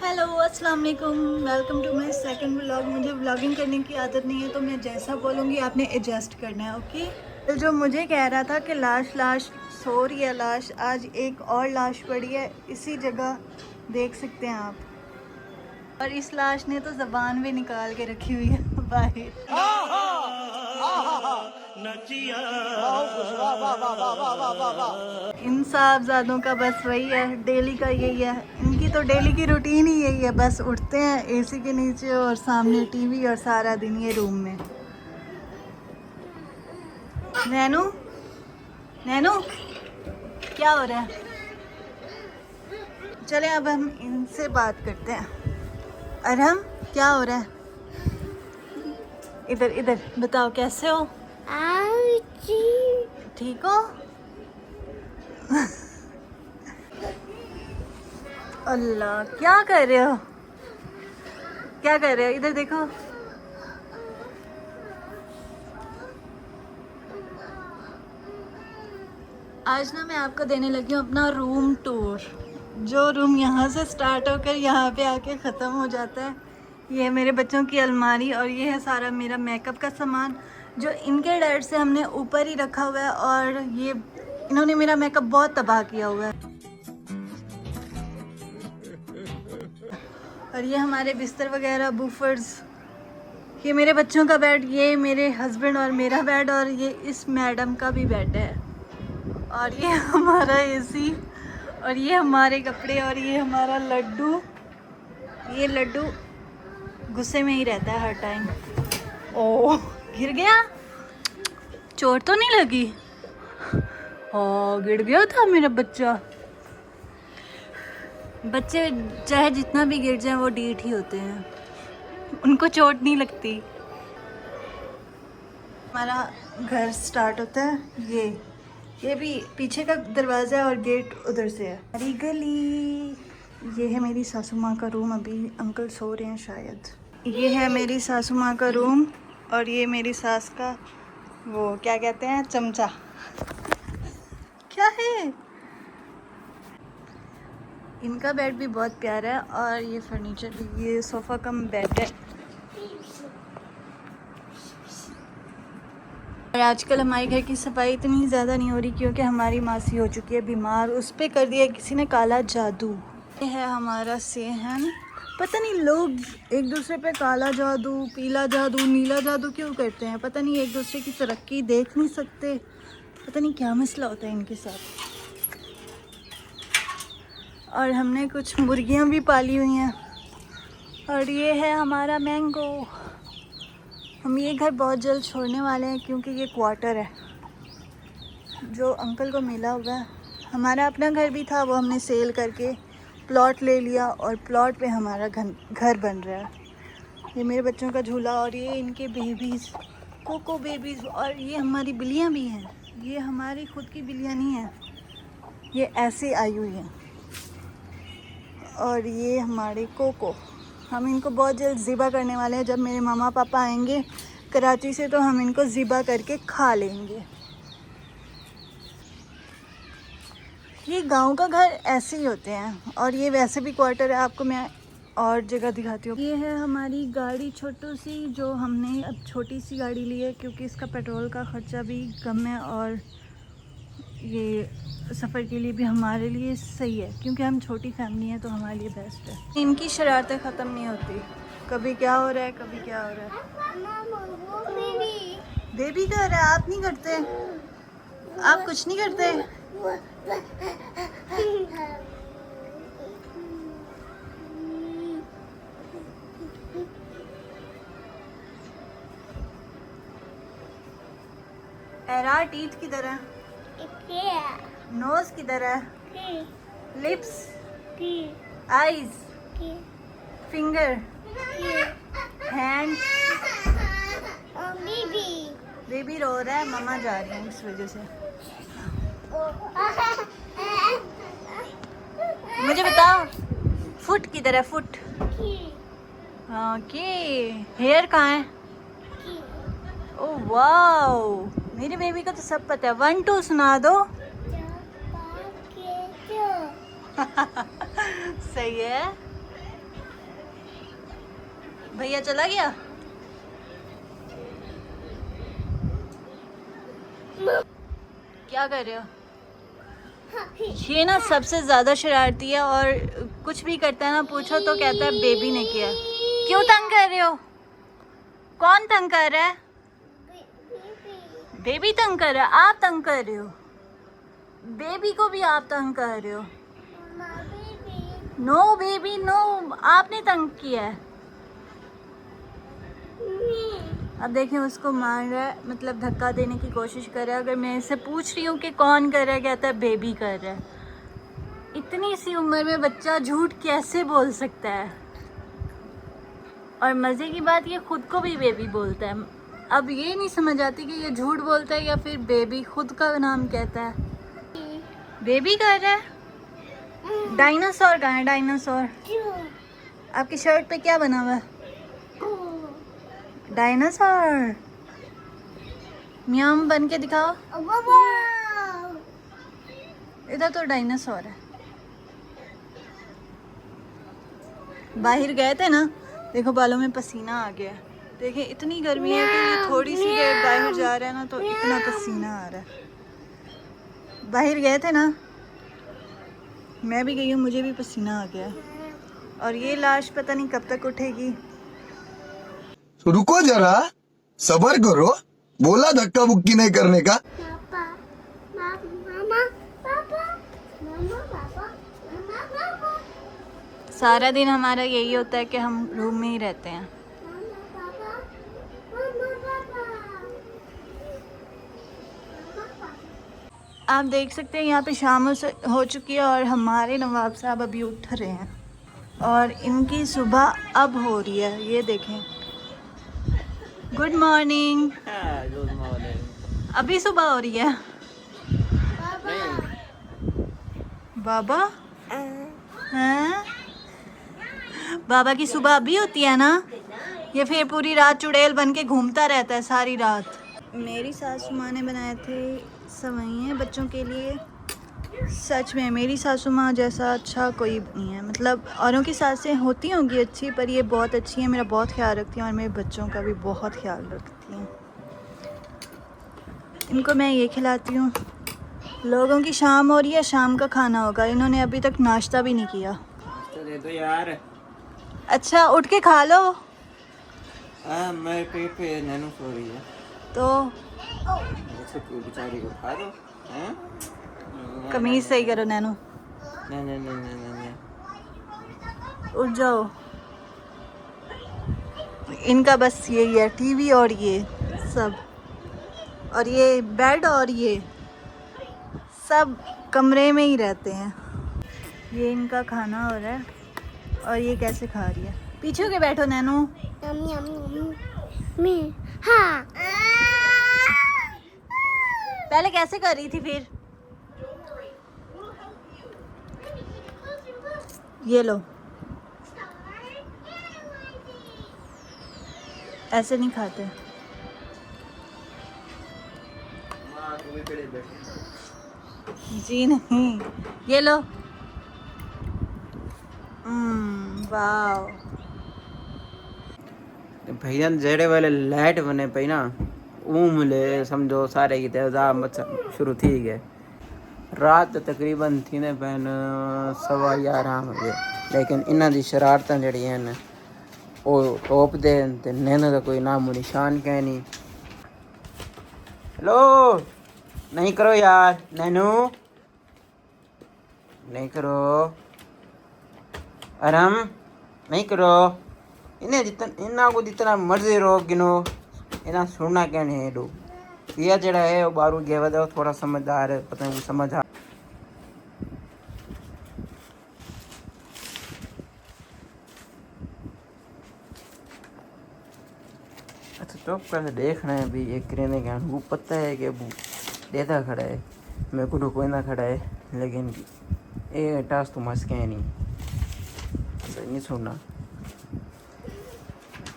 Hello अस्सलाम वालेकुम, welcome to my second vlog. मुझे व्लॉगिंग करने की आदत नहीं है तो मैं जैसा बोलूँगी आपने एडजस्ट करना है, ओके। तो जो मुझे कह रहा था कि लाश लाश सो रही है लाश, आज एक और लाश पड़ी है इसी जगह, देख सकते हैं आप। और इस लाश ने तो ज़बान भी निकाल के रखी हुई है बाहर। इन साहबजादों का बस वही है, डेली का यही है। इनकी तो डेली की रूटीन ही यही है, बस उठते हैं एसी के नीचे और सामने टीवी और सारा दिन ये रूम में। नैनू, नैनू क्या हो रहा है? चलें अब हम इनसे बात करते हैं। अरहम क्या हो रहा है? इधर इधर बताओ, कैसे हो? ठीक हो? अल्लाह, क्या कर रहे हो? क्या कर रहे हो? इधर देखो। आज ना मैं आपको देने लगी हूँ अपना रूम टूर। जो रूम यहाँ से स्टार्ट होकर यहाँ पे आके ख़त्म हो जाता है। ये है मेरे बच्चों की अलमारी और ये है सारा मेरा मेकअप का सामान जो इनके डैड से हमने ऊपर ही रखा हुआ है। और ये इन्होंने मेरा मेकअप बहुत तबाह किया हुआ है। और ये हमारे बिस्तर वगैरह, बूफर्स, ये मेरे बच्चों का बेड, ये मेरे हस्बैंड और मेरा बेड, और ये इस मैडम का भी बेड है। और ये हमारा एसी, और ये हमारे कपड़े, और ये हमारा लड्डू। ये लड्डू गुस्से में ही रहता है हर टाइम। ओह, गिर गया? चोट तो नहीं लगी? हाँ, गिर गया था मेरा बच्चा। बच्चे चाहे जितना भी गिर जाए वो डीठ ही होते हैं, उनको चोट नहीं लगती। हमारा घर स्टार्ट होता है ये भी पीछे का दरवाज़ा है और गेट उधर से है। हरी गली। ये है मेरी सासू माँ का रूम, अभी अंकल सो रहे हैं शायद। ये है मेरी सासू माँ का रूम और ये मेरी सास का वो क्या कहते हैं, चमचा। क्या है? इनका बेड भी बहुत प्यारा है और ये फर्नीचर भी, ये सोफ़ा कम बेड है। और आजकल हमारे घर की सफाई इतनी ज़्यादा नहीं हो रही क्योंकि हमारी मासी हो चुकी है बीमार, उस पर कर दिया किसी ने काला जादू। ये है हमारा सेहन। पता नहीं लोग एक दूसरे पे काला जादू, पीला जादू, नीला जादू क्यों करते हैं, पता नहीं। एक दूसरे की तरक्की देख नहीं सकते, पता नहीं क्या मसला होता है इनके साथ। और हमने कुछ मुर्गियाँ भी पाली हुई हैं। और ये है हमारा मैंगो। हम ये घर बहुत जल्द छोड़ने वाले हैं क्योंकि ये क्वार्टर है जो अंकल को मिला हुआ है। हमारा अपना घर भी था, वो हमने सेल करके प्लॉट ले लिया और प्लॉट पे हमारा घर बन रहा है। ये मेरे बच्चों का झूला और ये इनके बेबीज़, कोको बेबीज़। और ये हमारी बिल्लियाँ भी हैं, ये हमारी खुद की बिल्लियाँ नहीं हैं, ये ऐसे आई हुई हैं। और ये हमारे कोको, हम इनको बहुत जल्द ज़िबा करने वाले हैं। जब मेरे मामा पापा आएंगे कराची से तो हम इनको ज़िबा करके खा लेंगे। ये गांव का घर ऐसे ही होते हैं। और ये वैसे भी क्वार्टर है, आपको मैं और जगह दिखाती हूँ। ये है हमारी गाड़ी छोटू सी, जो हमने अब छोटी सी गाड़ी ली है क्योंकि इसका पेट्रोल का ख़र्चा भी कम है और ये सफ़र के लिए भी हमारे लिए सही है क्योंकि हम छोटी फैमिली हैं तो हमारे लिए बेस्ट है। इनकी शरारतें ख़त्म नहीं होती, कभी क्या हो रहा है कभी क्या हो रहा है। बेबी कर रहा है, आप नहीं करते? आप कुछ नहीं करते? एरा टीथ किधर है? नोज किधर है? Lips, eyes, finger, hand. Baby रो रहा है, मम्मा जा रही है इस वजह से। मुझे बताओ फुट किधर है? Foot, okay. हेयर कहाँ है? ओह वाओ, मेरी बेबी को तो सब पता है। 1 2 सुना दो। सही है। भैया चला गया। क्या कर रहे हो? ये ना सबसे ज्यादा शरारती है और कुछ भी करता है ना, पूछो तो कहता है बेबी ने किया। क्यों तंग कर रहे हो? कौन तंग कर रहा है? बेबी तंग कर रहा है। आप तंग कर रहे हो बेबी को, भी आप तंग कर रहे हो। नो बेबी नो, आपने तंग किया है। अब देखें उसको मार रहा है, मतलब धक्का देने की कोशिश कर रहा है। अगर मैं इससे पूछ रही हूँ कि कौन कर रहा है, कहता है बेबी कर रहा है। इतनी सी उम्र में बच्चा झूठ कैसे बोल सकता है? और मज़े की बात, ये खुद को भी बेबी बोलता है। अब ये नहीं समझ आती कि ये झूठ बोलता है या फिर बेबी खुद का नाम कहता है। बेबी कर रहा है। डायनासोर कहाँ है? डायनासोर आपकी शर्ट पे क्या बना हुआ है? डायनासोर। म्याम बन के दिखाओ। इधर तो डायनासोर है। बाहर गए थे ना, देखो बालों में पसीना आ गया। देखिए इतनी गर्मी है कि ये थोड़ी सी देर बाहर जा रहा है ना तो इतना पसीना आ रहा है। बाहर गए थे ना, मैं भी गई हूँ, मुझे भी पसीना आ गया। और ये लाश पता नहीं कब तक उठेगी। तो रुको जरा, सबर करो, बोला धक्का बुक्की नहीं करने का। पापा, मामा, पापा, मामा, पापा, मामा, पापा, सारा दिन हमारा यही होता है कि हम रूम में ही रहते हैं। मामा, पापा, मामा, पापा। आप देख सकते हैं यहाँ पे शाम हो चुकी है और हमारे नवाब साहब अभी उठ रहे हैं और इनकी सुबह अब हो रही है। ये देखें। Good morning. Good morning. अभी सुबह हो रही है। बाबा हैं? बाबा की सुबह अभी होती है ना? ये फिर पूरी रात चुड़ैल बन के घूमता रहता है सारी रात। मेरी सासू माँ ने बनाए थे सवैयाँ बच्चों के लिए। सच में मेरी सासू माँ जैसा अच्छा कोई नहीं है। मतलब औरों की सासें होती होंगी अच्छी, पर ये बहुत अच्छी हैं, मेरा बहुत ख्याल रखती हैं और मेरे बच्चों का भी बहुत ख्याल रखती हैं। इनको मैं ये खिलाती हूँ। लोगों की शाम हो रही है, शाम का खाना होगा। इन्होंने अभी तक नाश्ता भी नहीं किया। तो दे दो यार। अच्छा उठ के खा लो। मेरे पेट पे नैनो सो रही है तो ऐसे क्यों बेचारी को खा दो। हैं? कमीज सही करो नैनो। नहीं नहीं नहीं नहीं नहीं नहीं। उठ जाओ। इनका बस यही है, टीवी और ये सब, और ये बेड और ये सब कमरे में ही रहते हैं। ये इनका खाना हो रहा है और ये कैसे खा रही है। पीछे होके बैठो नैनो। यम यम यम मैं हाँ। पहले कैसे कर रही थी फिर? ये लो, ऐसे नहीं खाते। जी नहीं, ये लो। वाह। भैया जेड़े वाले लाइट बने पई ना मिले समझो सारे की तेजा मच शुरू थी गए। रात तकरीबन थी ने पैन 11:15 बजे, लेकिन इन्हां दी शरारतां जड़ियां न ओ टॉप दे ते नैनो का कोई नाम निशान कह नहीं। हेलो नहीं करो यार, नैनो नहीं करो, आराम नहीं करो। इन्हें जितना इन्ना को जितना मर्जी रो गिनो, इन्हें सुनना क्या नहीं है। डू ये जड़ा है वो बारू गया दो थोड़ा समझदार है, पता नहीं समझ आ। अच्छा चुप कर देखना है भी ये किरने का वो पता है कि वो देता खड़ा है, मेरे को कोई ना खड़ा है, लेकिन ये टास्क तो मस्त है नहीं। अच्छा नहीं सुनना,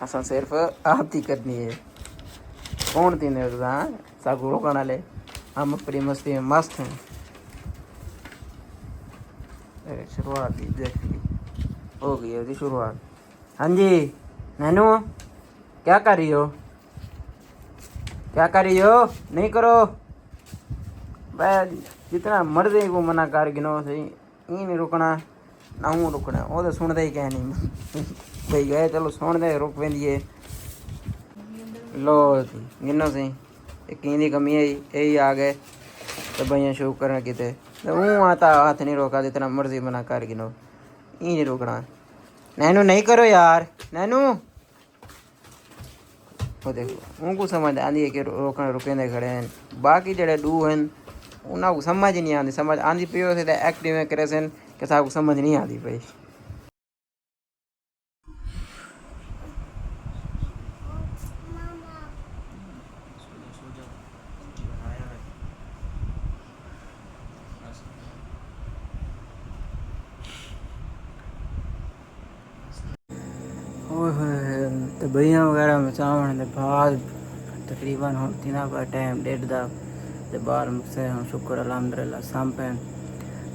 असा सिर्फ आप ही करनी है। कौन तीन सागू रोकना ले, हम अपनी मस्ती में मस्त हैं। शुरुआत ही देख ली हो गई है शुरुआत। हाँ जी नैनू क्या कर रही हो, क्या कर रही हो? नहीं करो भाई, जितना मर्जी को मना कर गिनो सही, ई नहीं रुकना ना हूँ रुकना, वो तो सुनते ही कह नहीं भाई गए चलो सुन दे रुक पेंदी लो जी गिनो सही, एक दी कमी है यही आ गए तो भैया शो करना किते तो हूँ आता हाथ नहीं रोका, जितना मर्जी मना कर गिनो, ई नहीं रुकना। नैनू नहीं करो यार, नैनू वो देखो उनको समझ आती है कि रोकने रुकेंदे खड़े हैं, बाकी जड़े डू हैं उन्हें समझ नहीं आती, समझ आती पियो से एक्टिव में करे सन कि साहब समझ नहीं आती भाई। तो भैया वगैरह में चावण के बाद तकरीबन हम 3 का टाइम 1:30 का ते बाहर से हम शुक्र अल्हम्दुलिल्लाह संपन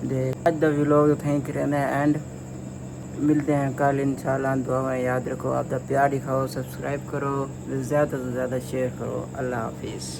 दे आज द व्लॉग थैंक रहने एंड मिलते हैं कल इंशाल्लाह। दुआ में याद रखो, आप दा प्यार दिखाओ, सब्सक्राइब करो, ज़्यादा से ज़्यादा शेयर करो। अल्लाह हाफिज़।